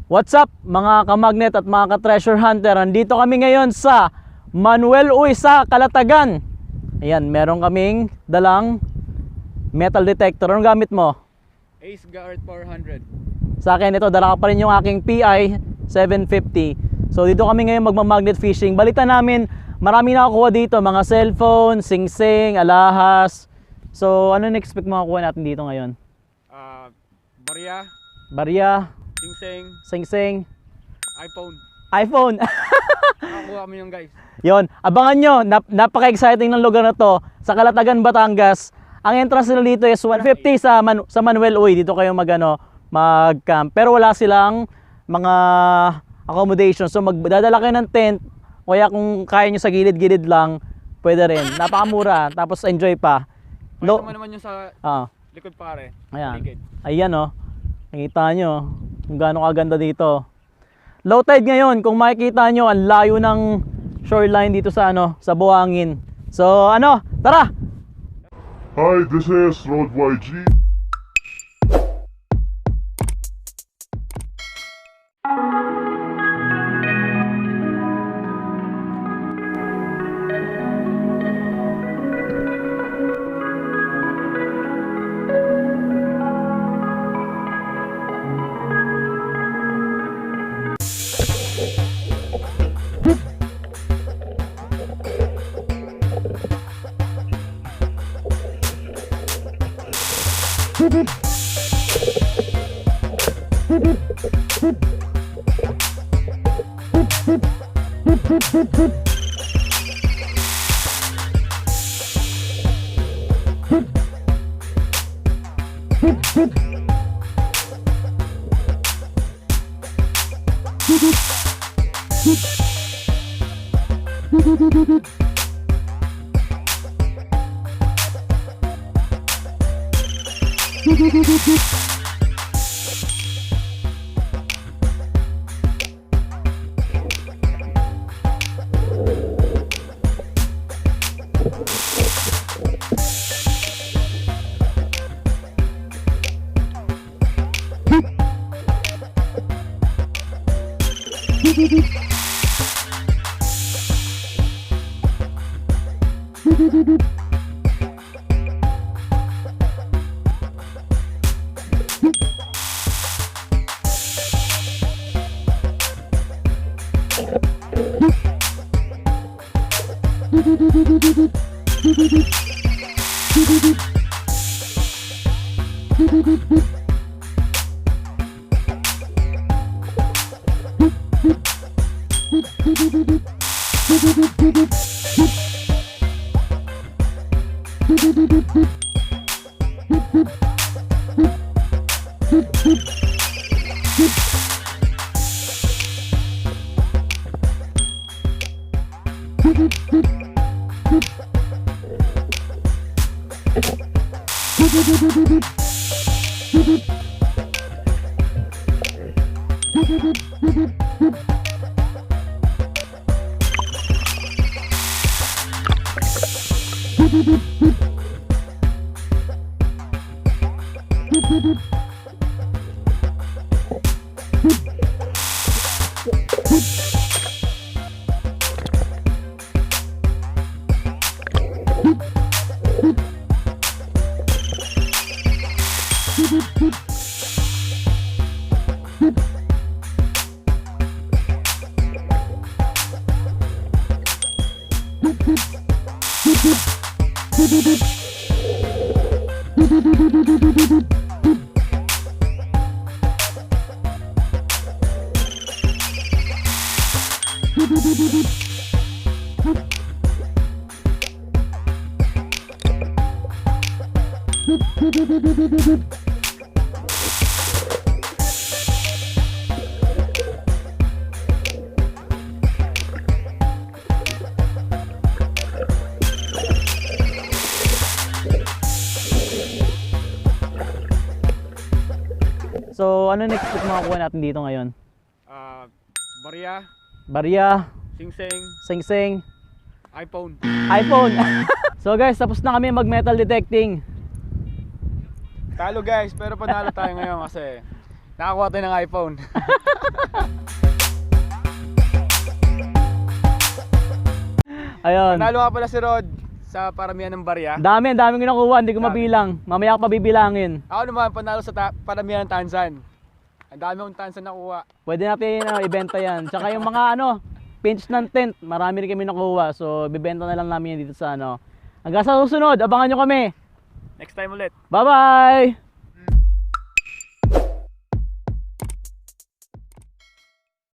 What's up mga kamagnet at mga ka-treasure hunter? Andito kami ngayon sa Manuel sa Calatagan. Ayan, meron kaming dalang metal detector. Anong gamit mo? Ace Guard 400. Sa akin ito, dala ko pa rin yung aking Pi 750. So dito kami ngayon magma-magnet fishing. Balita namin, marami nakakuha dito, mga cellphone, sing-sing, alahas. So ano na-expect makakuha natin dito ngayon? Barya, Barya, Sing-Sing, sing-sing, iPhone. iPhone. Nakakuha kami yung guys. Yon, abangan nyo, napaka-exciting ng lugar na to sa Calatagan, Batangas. Ang entrance nila dito is 150 sa Manuel dito kayo mag-camp. Pero wala silang mga accommodation. So magdadala kayo ng tent. O kaya kung kaya nyo sa gilid-gilid lang, pwede rin. Napakamura, tapos enjoy pa. Naman yung sa likod pare. Ayan. Likod. Ayan oh. Nakita nyo kung gaano kaganda dito. Low tide ngayon, kung makikita nyo, ang layo ng shoreline dito sa sa buhangin. So tara! Hi, this is Rhod YG. So ano next step makakuha natin dito ngayon? Barya, Barya, Sing-Sing, sing-sing, iPhone. iPhone. So guys, tapos na kami mag metal detecting. Talo guys, pero panalo tayo ngayon kasi Nakakuha tayo ng iPhone. Ayun. Panalo nga pala si Rhod sa paramihan ng barya. Dami ko nakuha, hindi ko mabilang. Mamaya ko pa bibilangin. Ako naman, panalo sa paramihan ng tansan. Ang dami akong tansan nakuha. Pwede natin ibenta yan. Tsaka yung mga pinch ng tent, marami rin kami nakuha. So, bibenta na lang namin yan dito sa Hanggang sa susunod, abangan nyo kami. Next time ulit. Bye-bye!